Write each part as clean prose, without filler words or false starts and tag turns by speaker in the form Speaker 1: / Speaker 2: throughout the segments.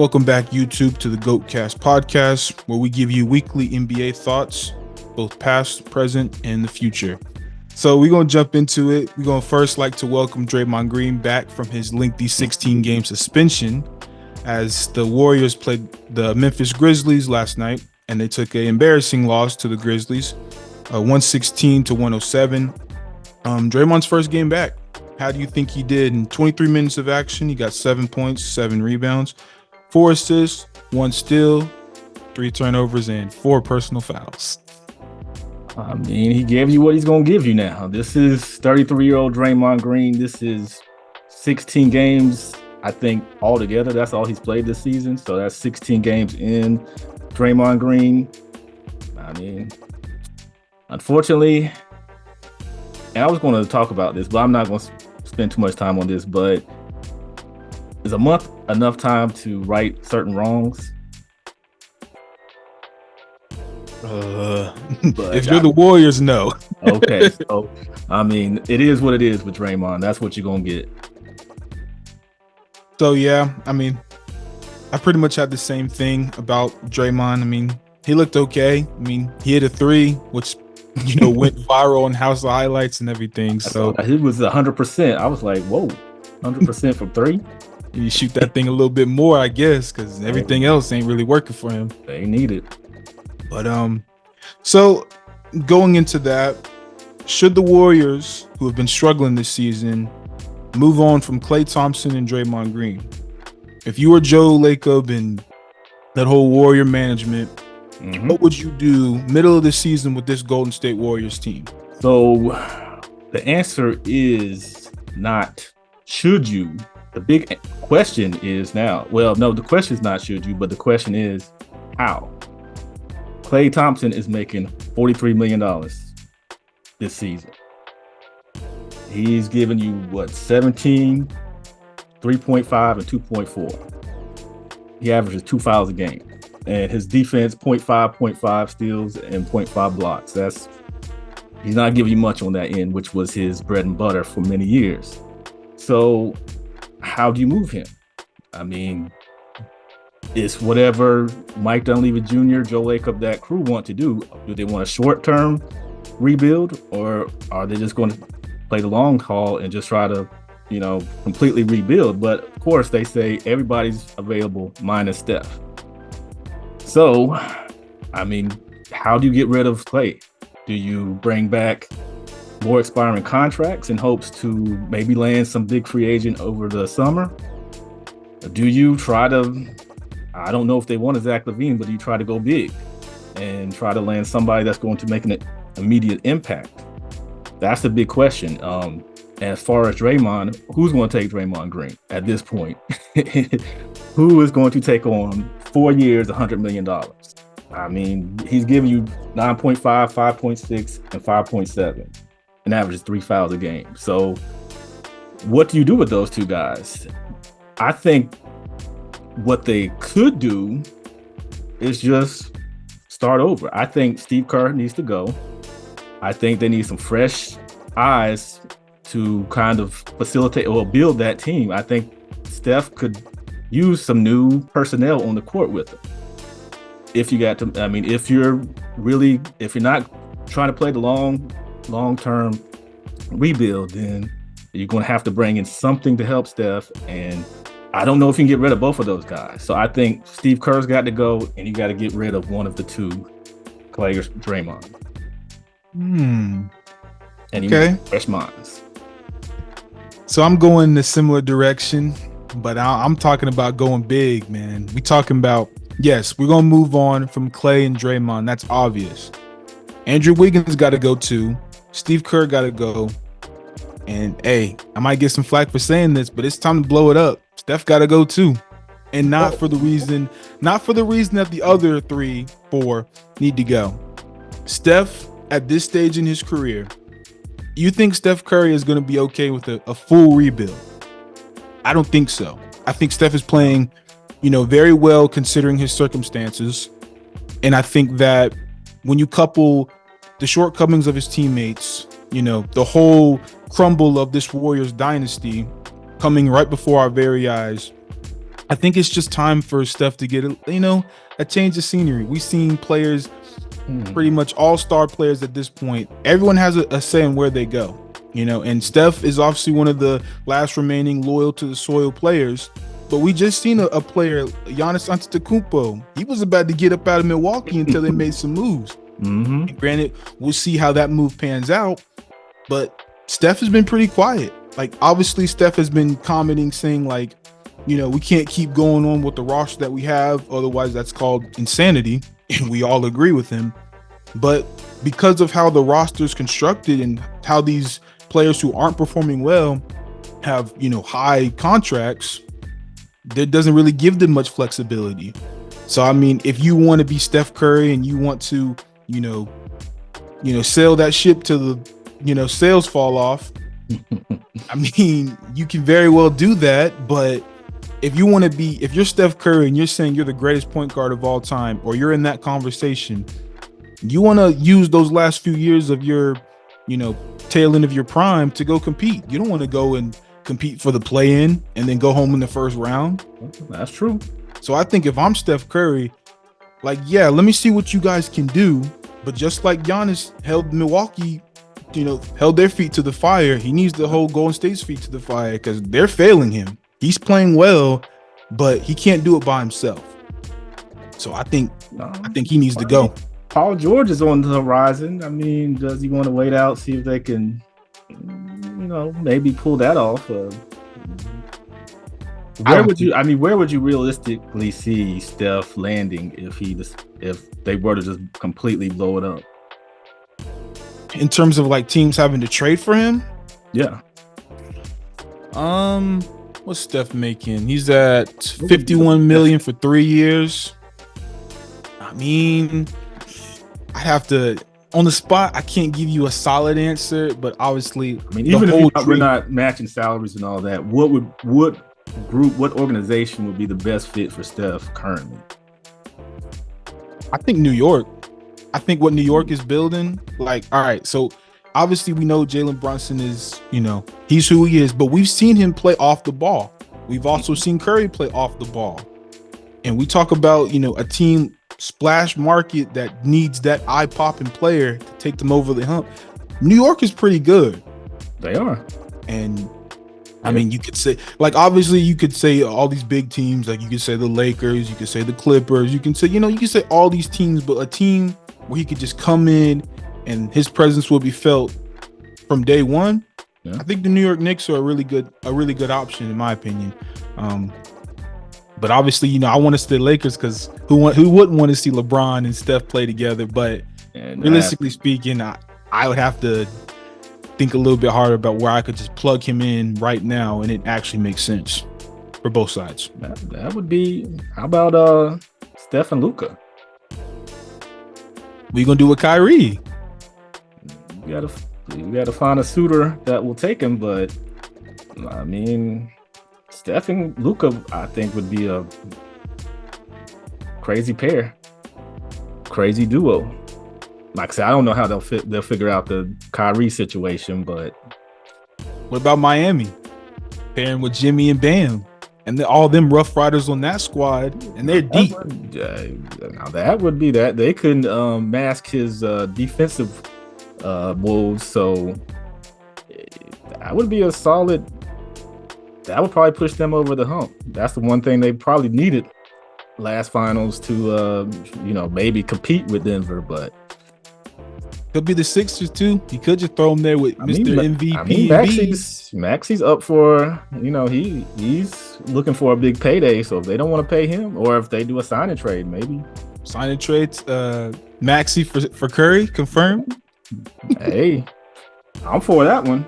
Speaker 1: Welcome back, YouTube, to the GOATcast podcast, where we give you weekly NBA thoughts, both past, present, and the future. So we're going to jump into it. We're going to first like to welcome Draymond Green back from his lengthy 16-game suspension as the Warriors played the Memphis Grizzlies last night, and they took an embarrassing loss to the Grizzlies, 116-107. Draymond's first game back. How do you think he did in 23 minutes of action? He got 7 points, 7 rebounds, 4 assists, 1 steal, 3 turnovers, and 4 personal fouls.
Speaker 2: I mean, he gave you what he's going to give you now. This is 33-year-old Draymond Green. This is 16 games, I think, altogether. That's all he's played this season. So that's 16 games in Draymond Green. I mean, unfortunately, and I was going to talk about this, but I'm not going to spend too much time on this, but is a month enough time to right certain wrongs?
Speaker 1: If you're the Warriors, no.
Speaker 2: Okay, so I mean, it is what it is with Draymond. That's what you're gonna get.
Speaker 1: So yeah, I mean, I pretty much had the same thing about Draymond. I mean, he looked okay. I mean, he hit a 3, which went viral on House of Highlights and everything. So
Speaker 2: it was 100%. I was like, whoa, 100% from 3.
Speaker 1: You shoot that thing a little bit more, I guess, because everything else ain't really working for him.
Speaker 2: They need it.
Speaker 1: But so going into that, should the Warriors, who have been struggling this season, move on from Klay Thompson and Draymond Green? If you were Joe Lacob and that whole Warrior management, what would you do middle of the season with this Golden State Warriors team?
Speaker 2: So the answer is not should you. The big question is now, well, no, the question is not should you, but the question is how. Klay Thompson is making $43 million this season. He's giving you, 17, 3.5, and 2.4. He averages 2 fouls a game. And his defense, 0.5 steals, and 0.5 blocks. He's not giving you much on that end, which was his bread and butter for many years. So how do you move him? I mean, it's whatever Mike Dunleavy Jr., Joe Lacob, that crew want to do. Do they want a short-term rebuild, or are they just going to play the long haul and just try to, completely rebuild? But of course, they say everybody's available minus Steph. So, I mean, how do you get rid of Klay? Do you bring back more expiring contracts in hopes to maybe land some big free agent over the summer? Do you try to, I don't know if they want Zach LaVine, but do you try to go big and try to land somebody that's going to make an immediate impact? That's the big question. As far as Draymond, who's going to take Draymond Green at this point? Who is going to take on 4 years, $100 million? I mean, he's giving you 9.5, 5.6, and 5.7, and averages 3 fouls a game. So what do you do with those two guys? I think what they could do is just start over. I think Steve Kerr needs to go. I think they need some fresh eyes to kind of facilitate or build that team. I think Steph could use some new personnel on the court with him. If you're not trying to play the long-term rebuild, then you're going to have to bring in something to help Steph. And I don't know if you can get rid of both of those guys. So I think Steve Kerr's got to go, and you got to get rid of one of the two, Klay or Draymond. And you need fresh minds.
Speaker 1: So I'm going a similar direction, but I'm talking about going big, man. We talking about, yes, we're going to move on from Klay and Draymond. That's obvious. Andrew Wiggins got to go too. Steve Kerr got to go. And hey, I might get some flack for saying this, but it's time to blow it up. Steph got to go too. And not for the reason that the other 3, 4 need to go. Steph, at this stage in his career, you think Steph Curry is going to be okay with a full rebuild? I don't think so. I think Steph is playing, very well considering his circumstances. And I think that when you couple the shortcomings of his teammates, the whole crumble of this Warriors dynasty coming right before our very eyes, I think it's just time for Steph to get a change of scenery. We've seen players, pretty much all-star players at this point. Everyone has a say in where they go, and Steph is obviously one of the last remaining loyal to the soil players. But we just seen a player, Giannis Antetokounmpo. He was about to get up out of Milwaukee until they made some moves. And granted, we'll see how that move pans out. But Steph has been pretty quiet. Like, obviously, Steph has been commenting, saying like, we can't keep going on with the roster that we have. Otherwise, that's called insanity. And we all agree with him. But because of how the roster is constructed and how these players who aren't performing well have, high contracts, that doesn't really give them much flexibility. So, I mean, if you want to be Steph Curry and you want to, sail that ship to the, sails fall off, I mean, you can very well do that. But if you're Steph Curry and you're saying you're the greatest point guard of all time, or you're in that conversation, you want to use those last few years of your, tail end of your prime to go compete. You don't want to go and compete for the play-in and then go home in the first round.
Speaker 2: That's true.
Speaker 1: So I think if I'm Steph Curry, like, yeah, let me see what you guys can do. But just like Giannis held Milwaukee, held their feet to the fire, he needs to hold Golden State's feet to the fire because they're failing him. He's playing well, but he can't do it by himself. So I think he needs to go.
Speaker 2: Paul George is on the horizon. I mean, does he want to wait out, see if they can, maybe pull that off? Where would you realistically see Steph landing if they were to just completely blow it up?
Speaker 1: In terms of like teams having to trade for him?
Speaker 2: Yeah.
Speaker 1: What's Steph making? He's at 51 million for 3 years. I mean, I have to, on the spot, I can't give you a solid answer, but obviously,
Speaker 2: even if we're not matching salaries and all that, what organization would be the best fit for Steph currently?
Speaker 1: I think New York. I think what New York is building, like, all right, so obviously we know Jalen Brunson is, he's who he is, but we've seen him play off the ball. We've also seen Curry play off the ball. And we talk about, a team splash market that needs that eye-popping player to take them over the hump. New York is pretty good.
Speaker 2: They are.
Speaker 1: And I mean, you could say, like, obviously you could say all these big teams, like you could say the Lakers, you could say the Clippers, you can say, you can say all these teams, but a team where he could just come in and his presence will be felt from day one. Yeah. I think the New York Knicks are a really good option in my opinion. But obviously, I want to see the Lakers because who wouldn't want to see LeBron and Steph play together? But realistically speaking, I would have to think a little bit harder about where I could just plug him in right now and it actually makes sense for both sides.
Speaker 2: That would be, how about Steph and Luka?
Speaker 1: What you gonna do with Kyrie?
Speaker 2: You gotta find a suitor that will take him, but I mean, Steph and Luka, I think, would be a crazy pair, crazy duo. Like I said, I don't know how they'll figure out the Kyrie situation, but
Speaker 1: what about Miami pairing with Jimmy and Bam, and all them Rough Riders on that squad, and they're deep.
Speaker 2: Now that would be that they couldn't mask his defensive woes, so that would be a solid. That would probably push them over the hump. That's the one thing they probably needed last finals to, maybe compete with Denver. But
Speaker 1: could be the Sixers too. You could just throw him there with Mr. MVP.
Speaker 2: I mean, Maxey's up for, he's looking for a big payday. So if they don't want to pay him, or if they do a sign and trade, maybe
Speaker 1: sign and trade Maxey for Curry, confirmed.
Speaker 2: Hey. I'm for that one.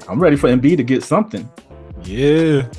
Speaker 2: I'm ready for Embiid to get something.
Speaker 1: Yeah.